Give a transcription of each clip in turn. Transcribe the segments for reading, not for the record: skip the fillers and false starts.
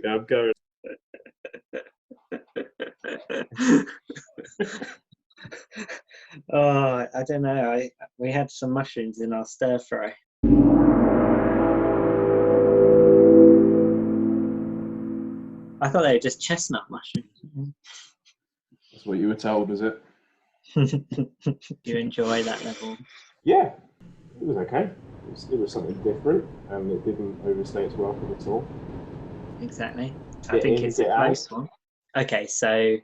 I'm going. Oh, I don't know. We had some mushrooms in our stir fry. I thought they were just chestnut mushrooms. That's what you were told, is it? You enjoy that level? Yeah, it was okay. It was something different, and it didn't overstay its welcome at all. Exactly. I Get think in, it's a get close out. one. Okay, so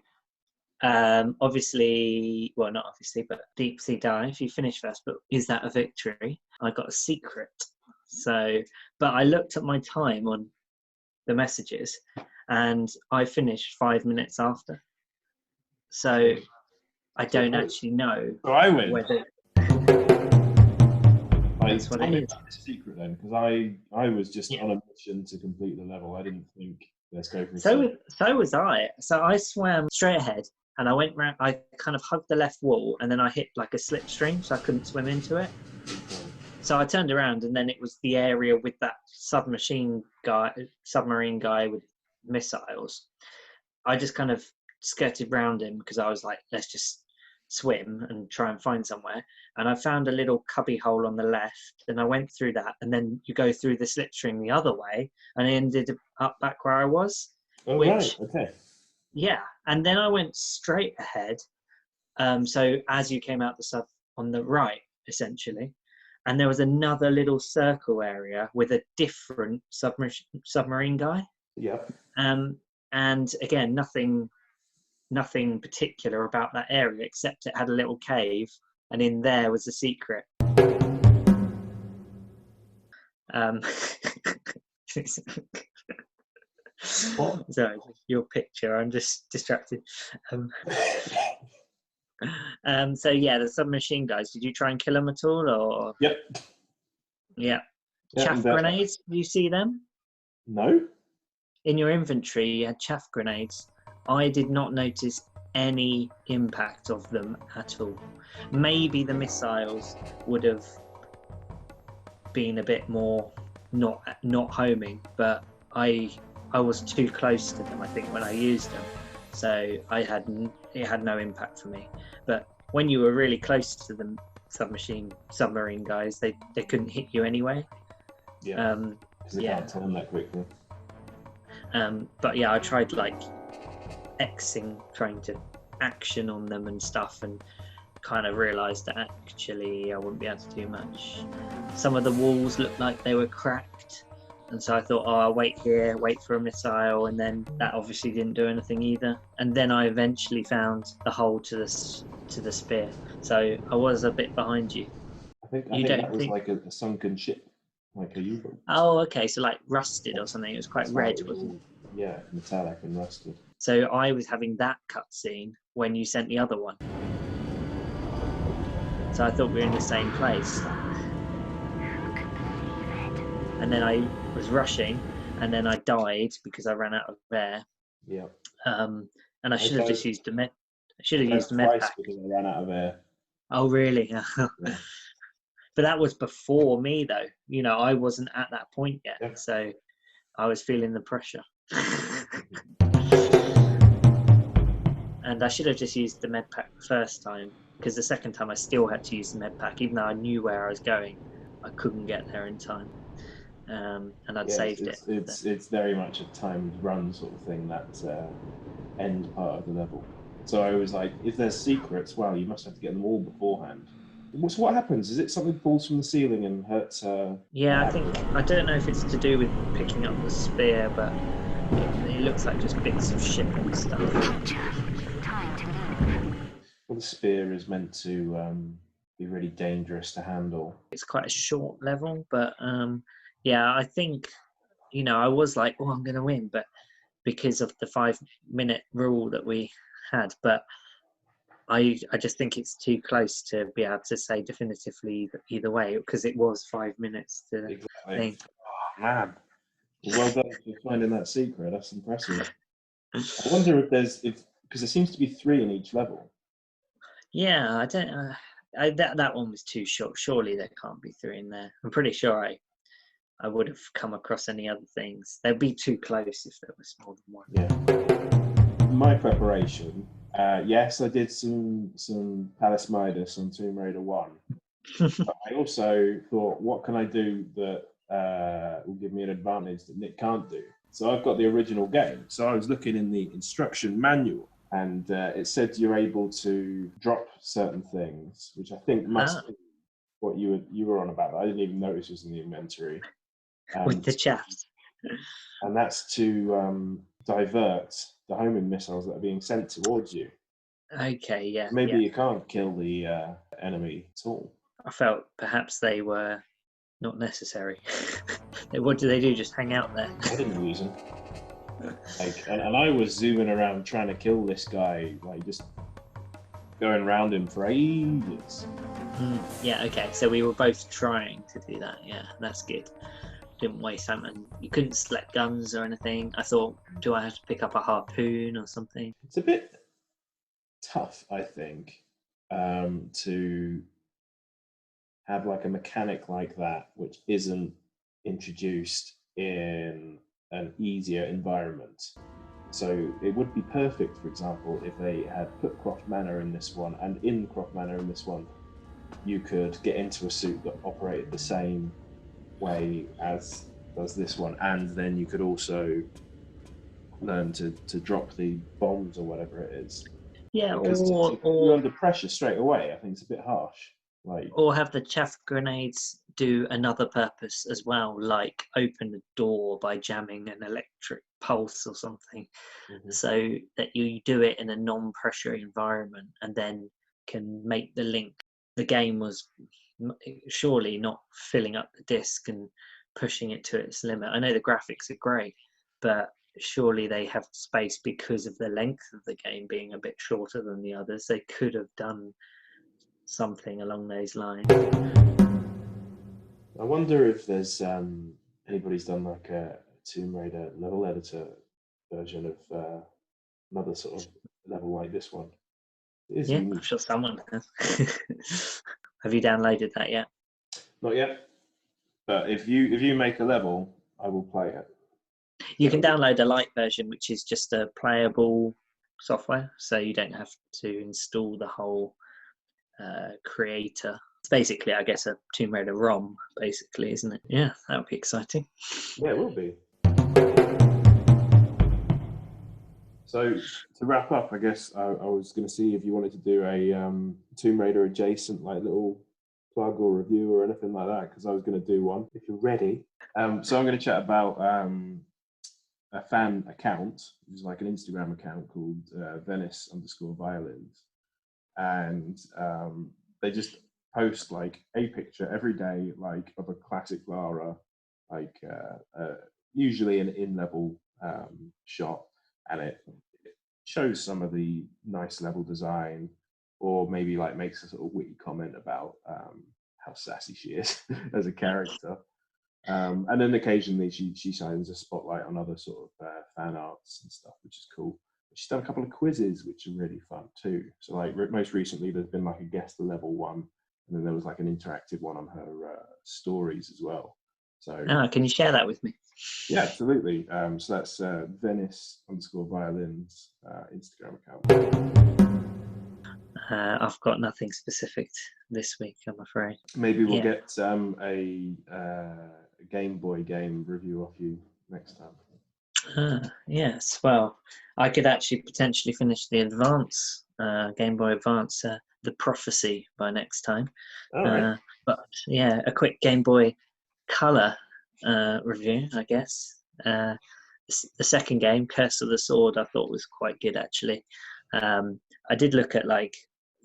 obviously, well, not obviously, but Deepsea Dive, you finished first, but is that a victory? I got a secret. So, but I looked at my time on the messages and I finished 5 minutes after. So I don't actually know So I win. whether That's what tell it me is. about the secret then, because I was just on a mission to complete the level. I didn't think let's go for a secret. So was I. So I swam straight ahead and I went round, I kind of hugged the left wall and then I hit like a slipstream so I couldn't swim into it. So I turned around and then it was the area with that submarine guy with missiles. I just kind of skirted round him because I was like, let's just swim and try and find somewhere. And I found a little cubby hole on the left and I went through that. And then you go through the slipstream the other way and I ended up back where I was. Oh, right, okay. Yeah. And then I went straight ahead. So as you came out the sub on the right, essentially. And there was another little circle area with a different submarine guy. Yep. And again, nothing particular about that area except it had a little cave and in there was a secret. Sorry, your picture, I'm just distracted. So yeah, the submachine guys, did you try and kill them at all, or? Yep. Yeah. Chaff grenades, do you see them? No. In your inventory you had chaff grenades. I did not notice any impact of them at all. Maybe the missiles would have been a bit more not homing, but I was too close to them, I think, when I used them, so it had no impact for me. But when you were really close to the submarine guys, they couldn't hit you anyway. Yeah, because they can't turn that quickly. But yeah, I tried like trying to action on them and stuff, and kind of realised that actually I wouldn't be able to do much. Some of the walls looked like they were cracked, and so I thought, oh, I'll wait here, wait for a missile, and then that obviously didn't do anything either. And then I eventually found the hole to the spear, so I was a bit behind you. I think that was like a sunken ship, like a U-boat. Oh, okay, so like rusted or something. It was quite red, wasn't it? Yeah, metallic and rusted. So I was having that cutscene when you sent the other one. So I thought we were in the same place. And then I was rushing, and then I died because I ran out of air. Yeah. And I should have just used the med. I should have used the med pack because I ran out of air. Oh, really? Yeah. But that was before me, though. You know, I wasn't at that point yet, so I was feeling the pressure. And I should have just used the med pack the first time, because the second time I still had to use the med pack, even though I knew where I was going. I couldn't get there in time, and I'd saved it. It's very much a timed run sort of thing, that end part of the level. So I was like, if there's secrets, well, you must have to get them all beforehand. So what happens? Is it something falls from the ceiling and hurts? Yeah, I don't know if it's to do with picking up the spear, but it looks like just bits of ship and stuff. Well, the spear is meant to be really dangerous to handle. It's quite a short level, but yeah, I think, you know, I was like, oh, I'm going to win, but because of the 5-minute rule that we had, but I just think it's too close to be able to say definitively either way, because it was 5 minutes to think. Oh, man. Well done for finding that secret. That's impressive. I wonder if because there seems to be 3 in each level. Yeah, I don't. That one was too short. Surely there can't be 3 in there. I'm pretty sure I would have come across any other things. They'd be too close if there was more than one. Yeah. My preparation, yes, I did some Palace Midas on Tomb Raider 1. But I also thought, what can I do that will give me an advantage that Nick can't do? So I've got the original game. So I was looking in the instruction manual, and it said you're able to drop certain things, which I think must be what you were on about. I didn't even notice was in the inventory. With the chaffs. And that's to divert the homing missiles that are being sent towards you. Okay, yeah. Maybe you can't kill the enemy at all. I felt perhaps they were not necessary. What do they do? Just hang out there? I didn't use them. And I was zooming around trying to kill this guy, like just going around him for ages. Yeah, okay. So we were both trying to do that. Yeah, that's good. Didn't waste time, and you couldn't select guns or anything. I thought, do I have to pick up a harpoon or something? It's a bit tough, I think, to have like a mechanic like that, which isn't introduced in an easier environment. So it would be perfect, for example, if they had put Croft Manor in this one, and in Croft Manor in this one, you could get into a suit that operated the same way as does this one, and then you could also learn to drop the bombs or whatever it is. Yeah, or you're under pressure straight away. I think it's a bit harsh. Or have the chaff grenades do another purpose as well, like open a door by jamming an electric pulse or something, so that you do it in a non-pressure environment and then can make the link. The game was surely not filling up the disc and pushing it to its limit. I know the graphics are great, but surely they have space because of the length of the game being a bit shorter than the others. They could have done something along those lines. I wonder if there's anybody's done like a Tomb Raider level editor version of another sort of level like this one. Yeah, I'm sure someone has. Have you downloaded that yet? Not yet, but if you make a level, I will play it. You can download a light version, which is just a playable software, so you don't have to install the whole creator. It's basically, I guess, a Tomb Raider ROM, basically, isn't it? Yeah, that would be exciting. Yeah, it will be. So to wrap up, I guess I was going to see if you wanted to do a Tomb Raider adjacent, like little plug or review or anything like that, because I was going to do one if you're ready. So I'm going to chat about a fan account, which is like an Instagram account called Venice_violins, and they just post like a picture every day, like of a classic Lara, like usually an in-level shot, and it shows some of the nice level design, or maybe like makes a sort of witty comment about how sassy she is as a character. And then occasionally she shines a spotlight on other sort of fan arts and stuff, which is cool. She's done a couple of quizzes, which are really fun too. So like most recently, there's been like a guess the level one, and then there was like an interactive one on her stories as well. So can you share that with me? Yeah, absolutely. So that's Venice_violins Instagram account. I've got nothing specific this week, I'm afraid. Maybe we'll get a Game Boy game review off you next time. Yes, well, I could actually potentially finish the Advance, Game Boy Advance, The Prophecy by next time. Right. But yeah, a quick Game Boy Color review, I guess. The second game, Curse of the Sword, I thought was quite good actually. I did look at like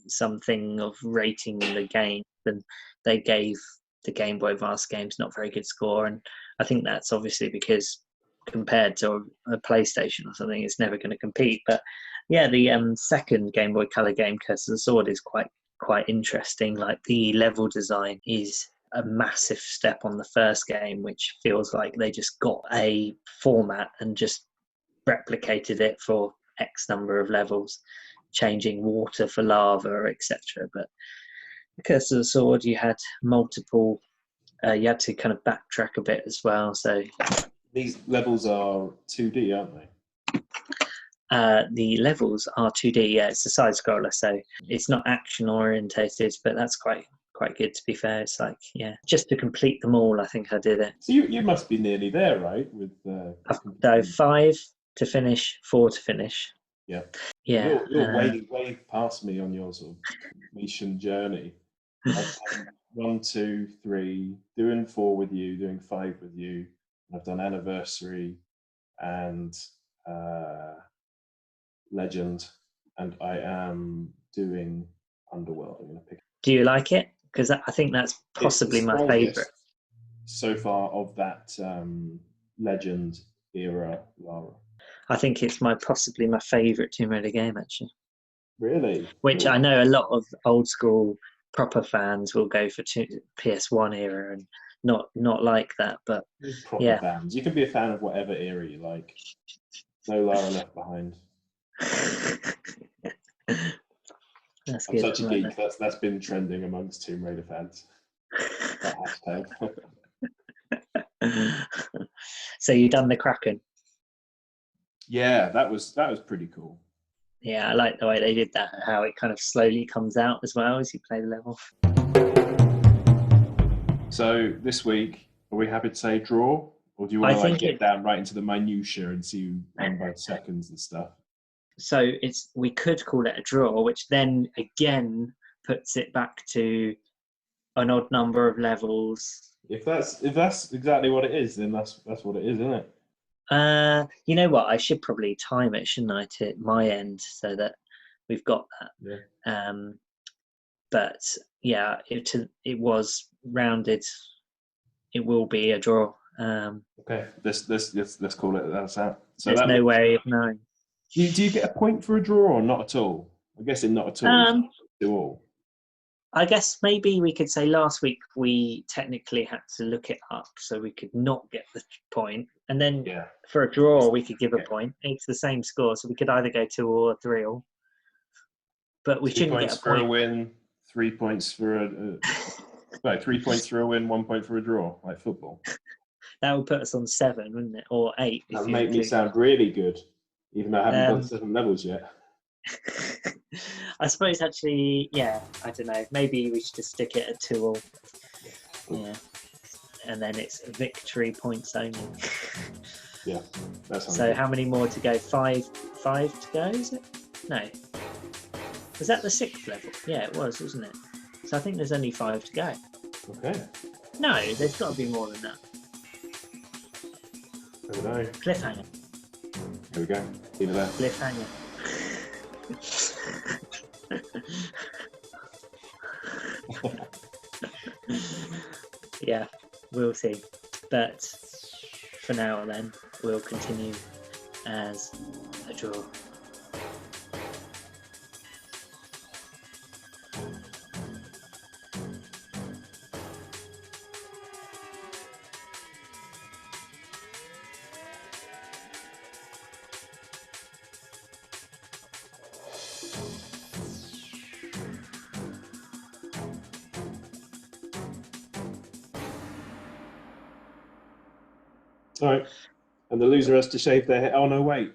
something of rating the game, and they gave the Game Boy Advance games not very good score, and I think that's obviously because compared to a PlayStation or something, it's never going to compete. But yeah, the second Game Boy Color game, Curse of the Sword, is quite interesting. Like the level design is a massive step on the first game, which feels like they just got a format and just replicated it for X number of levels, changing water for lava, etc. But Curse of the Sword, you had multiple You had to kind of backtrack a bit as well. So These levels are 2D, aren't they? the levels are 2D. Yeah, it's a side scroller, so it's not action orientated, but that's quite good, to be fair. It's like, yeah, just to complete them all, I think I did it. So you must be nearly there, right? With So 5 to finish, 4 to finish. Yeah. Yeah. You're way past me on your sort of completion journey. I've done 1, 2, 3, doing 4 with you, doing 5 with you. I've done Anniversary and Legend, and I am doing Underworld. I'm going to pick. Do you like it? Because I think that's possibly my favourite so far of that Legend era, Lara. I think it's possibly my favourite Tomb Raider game, actually. Really? Which I know a lot of old school proper fans will go for PS1 era and not like that, but proper fans. You can be a fan of whatever era you like. No Lara left behind. That's I'm good. such a geek. That's been trending amongst Tomb Raider fans. That hashtag. So you done the Kraken? Yeah, that was pretty cool. Yeah, I like the way they did that. How it kind of slowly comes out as well as you play the level. So this week, are we happy to say draw, or do you want to get down right into the minutiae and see who won by seconds and stuff? So we could call it a draw, which then again puts it back to an odd number of levels. If that's exactly what it is, then that's what it is, isn't it? You know what? I should probably time it, shouldn't I, to my end so that we've got that. Yeah. But yeah, it was rounded. It will be a draw. Okay, let's call it that's that. So there's no way of knowing. Do you get a point for a draw or not at all? I'm guessing not at all. Do all. I guess maybe we could say last week we technically had to look it up, so we could not get the point, and then for a draw we could give a point. It's the same score, so we could either go 2 or 3 all. But we shouldn't get a point. 2 points for a win, 3 points for a 3 points for a win, 1 point for a draw, like football. That would put us on 7, wouldn't it, or 8? That would make me sound really good, even though I haven't done 7 levels yet. I suppose actually, yeah, I don't know. Maybe we should just stick it at 2 all. Yeah, and then it's victory points only. Yeah, that's so. Good. How many more to go? 5 to go, is it? No. Was that the 6th level? Yeah, it was, wasn't it? So I think there's only 5 to go. Okay. No, there's got to be more than that. I don't know. Cliffhanger. Here we go. Either that. Cliffhanger. Yeah, we'll see. But for now, then, we'll continue as a draw. All right, and the loser has to shave their head. Oh no, wait!